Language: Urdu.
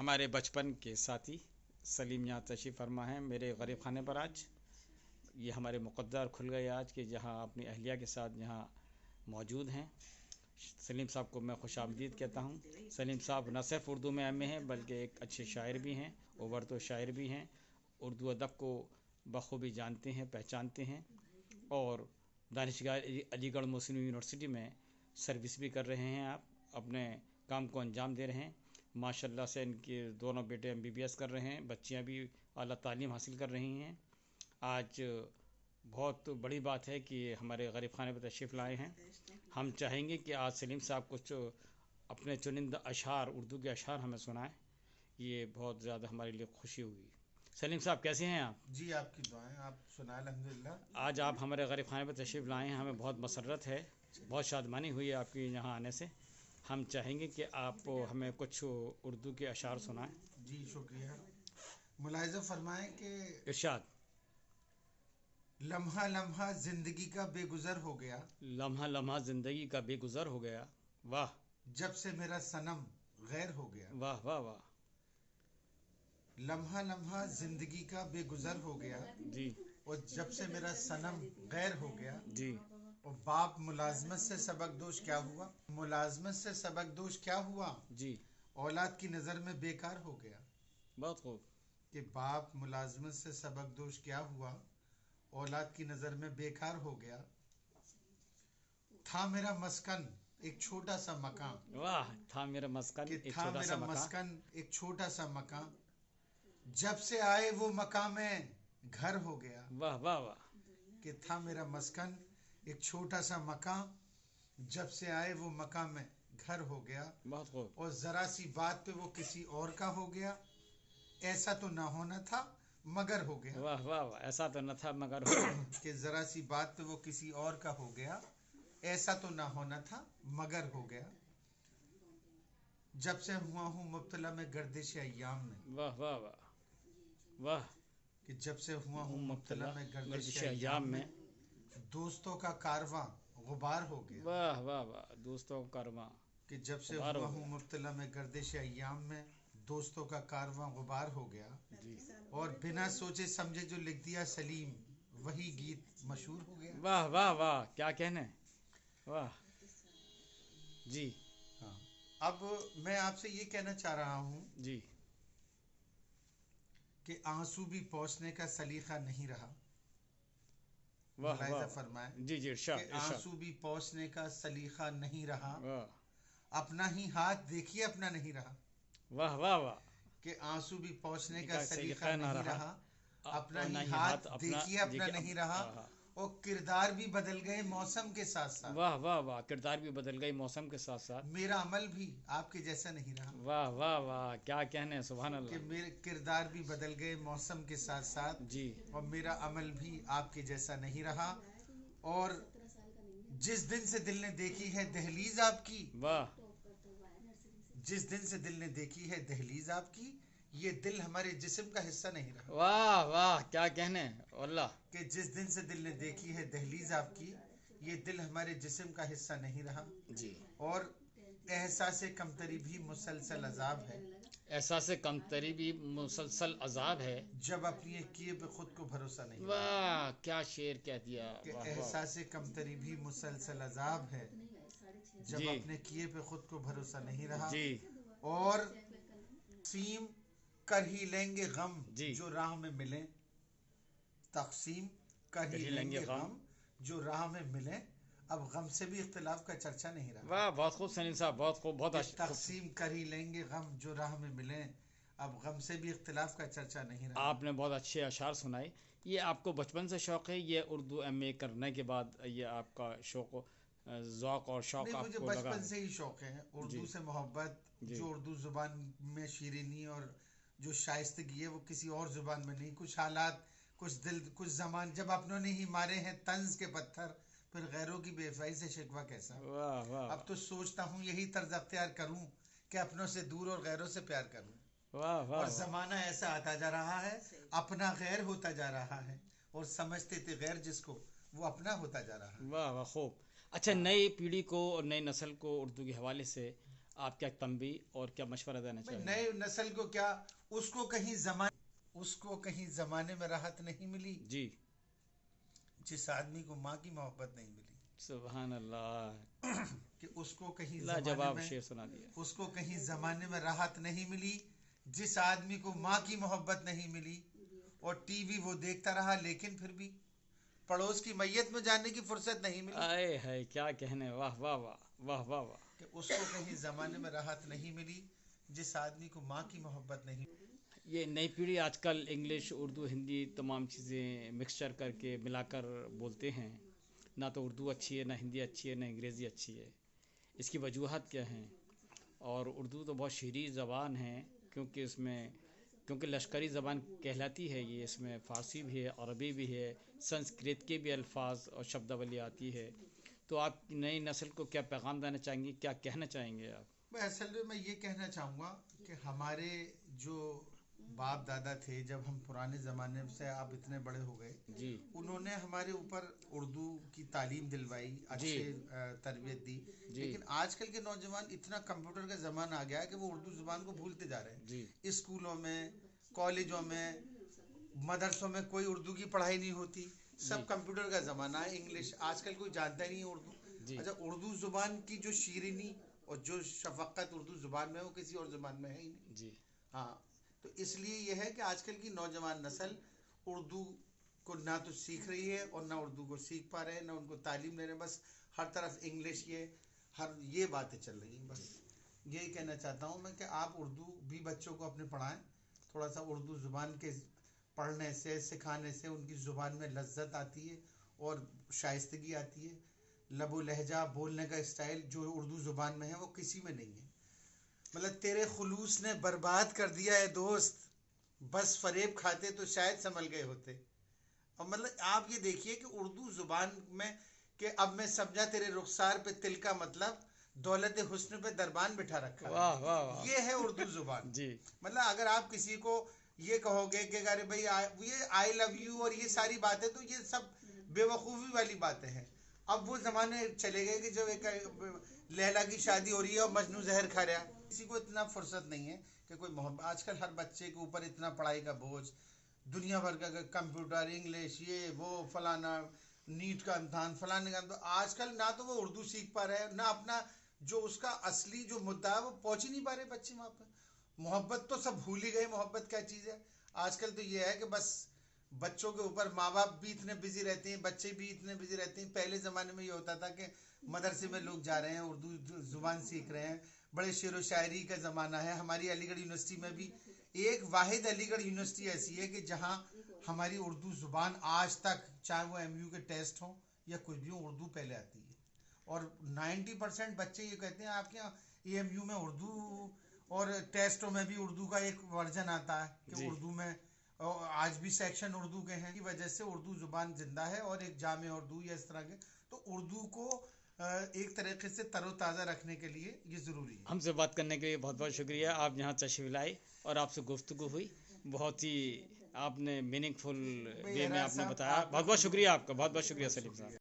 ہمارے بچپن کے ساتھی سلیم یہاں تشریف فرما ہیں میرے غریب خانے پر آج. یہ ہمارے مقدر کھل گئے آج کہ جہاں اپنی اہلیہ کے ساتھ یہاں موجود ہیں. سلیم صاحب کو میں خوش آمدید کہتا ہوں. سلیم صاحب نہ صرف اردو میں ایم اے ہیں بلکہ ایک اچھے شاعر بھی ہیں, اوورتو شاعر بھی ہیں, اردو ادب کو بخوبی جانتے ہیں, پہچانتے ہیں, اور دانشگاہ علی گڑھ مسلم یونیورسٹی میں سروس بھی کر رہے ہیں. آپ اپنے کام کو انجام دے رہے ہیں. ماشاء اللہ سے ان کے دونوں بیٹے MBBS کر رہے ہیں, بچیاں بھی اعلیٰ تعلیم حاصل کر رہی ہیں. آج بہت بڑی بات ہے کہ ہمارے غریب خانے پہ تشریف لائے ہیں. ہم چاہیں گے کہ آج سلیم صاحب کچھ اپنے چنندہ اشعار, اردو کے اشعار ہمیں سنائیں. یہ بہت زیادہ ہمارے لیے خوشی ہوگی. سلیم صاحب کیسے ہیں آپ؟ جی آپ کی دعائیں, آپ سنائیں. الحمدللہ. آج آپ ہمارے غریب خانے پہ تشریف لائے ہیں, ہمیں بہت مسرت ہے, بہت شادمانی ہوئی ہے آپ کی یہاں آنے سے. ہم چاہیں گے کہ آپ ہمیں کچھ اردو کے اشعار سنائیں. جی شکریہ. ملاحظہ فرمائیں کہ ارشاد. لمحہ لمحہ زندگی کا بے گزر ہو گیا, لمحہ لمحہ زندگی کا بے گزر ہو گیا. واہ جب سے میرا صنم غیر ہو گیا. واہ واہ واہ. لمحہ لمحہ زندگی کا بے گزر ہو گیا, جی اور جب سے میرا صنم غیر ہو گیا. جی. اور باپ ملازمت سے سبق دوش کیا ہوا, ملازمت سے سبق دوش کیا ہوا, جی. اولاد کی نظر میں بیکار ہو گیا. بہت خوب. کہ باپ ملازمت سے سبق دوش کیا ہوا, اولاد کی نظر میں بیکار ہو گیا. تھا میرا مسکن ایک چھوٹا سا مکان, واہ. تھا میرا مسکن کہ ایک تھا چھوٹا سا میرا مکان. مسکن ایک چھوٹا سا مکان, جب سے آئے وہ مکان میں گھر ہو گیا. واہ واہ واہ. کہ تھا میرا مسکن ایک چھوٹا سا مکان, جب سے آئے وہ مکان میں گھر ہو گیا. بہت خوب. اور ذرا سی بات پہ وہ کسی اور کا ہو گیا, ایسا تو نہ ہونا تھا مگر ہو گیا. واہ واہ واہ. ایسا تو نہ تھا مگر ہو گیا. کہ ذرا سی بات پہ وہ کسی اور کا ہو گیا, ایسا تو نہ ہونا تھا مگر ہو گیا. جب سے ہوا ہوں مبتلا میں گردش ایام میں, واہ واہ واہ واہ. کہ جب سے ہوا ہوں مبتلا میں گردش گردش ایام میں, دوستوں کا کارواں غبار ہو گیا. واہ واہ واہ. دوستوں کا کارواں. کہ جب سے غبار ہوا ہو ہوں گیا. مبتلا میں گردش ایام میں, دوستوں کا کارواں غبار ہو گیا. جی. اور بنا سوچے سمجھے جو لکھ دیا سلیم, وہی گیت مشہور ہو گیا. واہ واہ واہ. کیا کہنے. واہ. جی. ہاں. اب میں آپ سے یہ کہنا چاہ رہا ہوں جی. کہ آنسو بھی پوچھنے کا سلیقہ نہیں رہا. واہ ملاحظہ واہ. فرمائیں جی جی. ارشاد کہ ارشاد. آنسو بھی پوچھنے کا سلیقہ نہیں رہا, واہ اپنا ہی ہاتھ دیکھیے اپنا نہیں رہا. واہ واہ واہ. کہ آنسو بھی پوچھنے کا کا سلیقہ سلیقہ نہ نہیں رہا, رہا, اپنا ہی ہاتھ دیکھیے اپنا نہیں رہا. اور کردار بھی بدل گئے موسم کے ساتھ ساتھ. واہ واہ واہ. کردار بھی بدل گئی موسم کے ساتھ ساتھ. میرا عمل بھی آپ کے جیسا نہیں رہا. واہ واہ واہ. کیا کہنے. سبحان کہ اللہ. میرے کردار بھی بدل گئے موسم کے ساتھ ساتھ, جی. اور میرا عمل بھی آپ کے جیسا نہیں رہا. اور جس دن سے دل نے دیکھی ہے دہلیز آپ کی, واہ. جس دن سے دل نے دیکھی ہے دہلیز آپ کی, یہ دل ہمارے جسم کا حصہ نہیں رہا. واہ واہ. کیا کہنے. اللہ. کہ جس دن سے دل نے دیکھی ہے دہلیز آپ کی, یہ دل ہمارے جسم کا حصہ نہیں رہا. جی. اور احساس کمتری بھی مسلسل عذاب ہے, احساس کمتری بھی مسلسل عذاب ہے. جب اپنی کیے پہ خود کو بھروسہ نہیں. واہ. کیا شعر کہہ دیا. کہ واہ واہ. احساس کمتری بھی مسلسل عذاب ہے, جب جی. اپنے کیے پہ خود کو بھروسہ نہیں رہا. جی. اور تقسیم کر ہی لیں گے غم جی. جو راہ میں ملیں, تقسیم کر ہی لیں گے غم جو راہ میں ملیں. اب غم سے بھی اختلاف کا چرچا نہیں رہا. واہ. بہت خوب سلیم صاحب. بہت خوب. بہت اچھا. تقسیم کر ہی لیں گے غم جو راہ میں ملیں, اب غم سے بھی اختلاف کا چرچا نہیں رہا. آپ نے بہت اچھے اشعار سنائے. یہ آپ کو بچپن سے شوق ہے, یہ اردو MA کرنے کے بعد یہ آپ کا شوق ذوق اور شوق نہیں, آپ مجھے کو لگا بچپن ہے؟ سے ہی شوق ہے اردو جی. سے محبت. جی. جو اردو زبان میں شیرینی اور جو شائستگی ہے وہ کسی اور زبان میں نہیں. کچھ حالات, کچھ دل, کچھ زمان جب اپنوں نے ہی مارے ہیں طنز کے پتھر, پھر غیروں کی بے وفائی سے شکوہ کیسا. واہ واہ. اب تو سوچتا ہوں یہی طرز اختیار کروں کہ اپنوں سے دور اور غیروں سے پیار کروں. واہ واہ. اور زمانہ ایسا آتا جا رہا ہے, اپنا غیر ہوتا جا رہا ہے, اور سمجھتے تھے غیر جس کو وہ اپنا ہوتا جا رہا ہے. واہ واہ. خوب. اچھا, نئی پیڑھی کو اور نئی نسل کو اردو کے حوالے سے آپ کیا تنبیہ اور کیا مشورہ دینا بھائی چاہیں؟ نئے نسل کو کیا، اس کو کہیں زمانے میں راحت نہیں ملی جی جس آدمی کو ماں کی محبت نہیں ملی، سبحان اللہ، کہ اس کو کہیں لاجواب شعر سنا دیا. اس کو کہیں زمانے میں راحت نہیں ملی جس آدمی کو ماں کی محبت نہیں ملی، اور ٹی وی وہ دیکھتا رہا لیکن پھر بھی پڑوس کی میت میں جاننے کی فرصت نہیں ملی، آئے ہے کیا کہنے، واہ واہ واہ واہ واہ واہ. کہ اس کو کہیں زمانے میں راحت نہیں ملی جس آدمی کو ماں کی محبت نہیں ملی. یہ نئی پیڑھی آج کل انگلش اردو ہندی تمام چیزیں مکسچر کر کے ملا کر بولتے ہیں. نہ تو اردو اچھی ہے، نہ ہندی اچھی ہے، نہ انگریزی اچھی ہے. اس کی وجوہات کیا ہیں؟ اور اردو تو بہت شیریں زبان ہے، کیونکہ لشکری زبان کہلاتی ہے یہ. اس میں فارسی بھی ہے، عربی بھی ہے، سنسکرت کے بھی الفاظ اور شبداولی آتی ہے. تو آپ نئی نسل کو کیا پیغام دینا چاہیں گے، کیا کہنا چاہیں گے آپ؟ اصل میں یہ کہنا چاہوں گا کہ ہمارے جو باپ دادا تھے، جب ہم پرانے زمانے سے آپ اتنے بڑے ہو گئے، جی انہوں نے ہمارے اوپر اردو کی تعلیم دلوائی، اچھے تربیت دی. جی لیکن آج کل کے نوجوان اتنا کمپیوٹر کا زمانہ آ گیا ہے کہ وہ اردو زبان کو بھولتے جا رہے ہیں. جی اسکولوں میں، کالجوں میں، مدرسوں میں کوئی اردو کی پڑھائی نہیں ہوتی، سب کمپیوٹر کا زمانہ ہے. انگلش آج کل کوئی جانتا ہی نہیں ہے اردو. جی اچھا، اردو زبان کی جو شیرینی اور جو شفقت اردو زبان میں ہے وہ کسی اور زبان میں ہے ہی نہیں. جی ہاں، تو اس لیے یہ ہے کہ آج کل کی نوجوان نسل اردو کو نہ تو سیکھ رہی ہے اور نہ اردو کو سیکھ پا رہے ہیں، نہ ان کو تعلیم دے رہے ہیں. بس ہر طرف انگلش، یہ باتیں چل رہی ہیں. بس یہی کہنا چاہتا ہوں میں کہ آپ اردو بھی بچوں کو اپنے پڑھائیں. تھوڑا سا اردو زبان کے پڑھنے سے، سکھانے سے ان کی زبان میں لذت آتی ہے اور شائستگی آتی ہے. لب و لہجہ، بولنے کا اسٹائل جو اردو زبان میں ہے وہ کسی میں نہیں ہے. مطلب تیرے خلوص نے برباد کر دیا ہے دوست، بس فریب کھاتے تو شاید سنبھل گئے ہوتے. اور مطلب آپ یہ دیکھیے کہ اردو زبان میں کہ اب میں سمجھا تیرے رخسار پہ تل کا مطلب، دولت حسن پہ دربان بٹھا رکھا واہ واہ ہے. واہ. یہ ہے اردو زبان. جی مطلب اگر آپ کسی کو یہ کہو گے کہ ارے بھائی یہ آئی لو یو اور یہ ساری باتیں، تو یہ سب بے وقوفی والی باتیں ہیں. اب وہ زمانے چلے گئے کہ جب ایک لیلا کی شادی ہو رہی ہے اور مجنو زہر کھا رہا ہے. کسی کو اتنا فرصت نہیں ہے کہ کوئی محبت. آج کل ہر بچے کے اوپر اتنا پڑھائی کا بوجھ، دنیا بھر کا کمپیوٹر، انگلش، یہ وہ فلانا، نیٹ کا امتحان، فلانے کا امتحان. آج کل نہ تو وہ اردو سیکھ پا رہے ہیں، نہ اپنا جو اس کا اصلی جو مدعا ہے وہ پہنچ ہی نہیں پا رہے بچے وہاں پہ. محبت تو سب بھول ہی گئے، محبت کیا چیز ہے. آج کل تو یہ ہے کہ بس بچوں کے اوپر ماں باپ بھی اتنے بزی رہتے ہیں، بچے بھی اتنے بزی رہتے ہیں. پہلے زمانے میں یہ ہوتا تھا کہ مدرسے میں لوگ جا رہے ہیں، اردو زبان سیکھ رہے ہیں، بڑے شعر و شاعری کا زمانہ ہے. ہماری علی گڑھ یونیورسٹی میں بھی ایک واحد علی گڑھ یونیورسٹی ایسی ہے کہ جہاں ہماری اردو زبان آج تک، چاہے وہ ایم یو کے ٹیسٹ ہوں یا کوئی بھی ہو، اردو پہلے آتی ہے. اور 90% بچے یہ کہتے ہیں آپ کے اے ایم یو میں اردو، اور ٹیسٹوں میں بھی اردو کا ایک ورژن آتا ہے کہ جی اردو میں آج بھی سیکشن اردو کے ہیں. کی وجہ سے اردو زبان زندہ ہے، اور ایک جامع اردو یا اس طرح کے. تو اردو کو ایک طریقے سے تر و تازہ رکھنے کے لیے یہ ضروری ہے. ہم سے بات کرنے کے لیے بہت بہت شکریہ. آپ یہاں تشریف لائے اور آپ سے گفتگو ہوئی، بہت ہی آپ نے میننگ فل وے میں آپ نے بتایا. بہت بہت شکریہ آپ کا، بہت بہت شکریہ سلیم صاحب.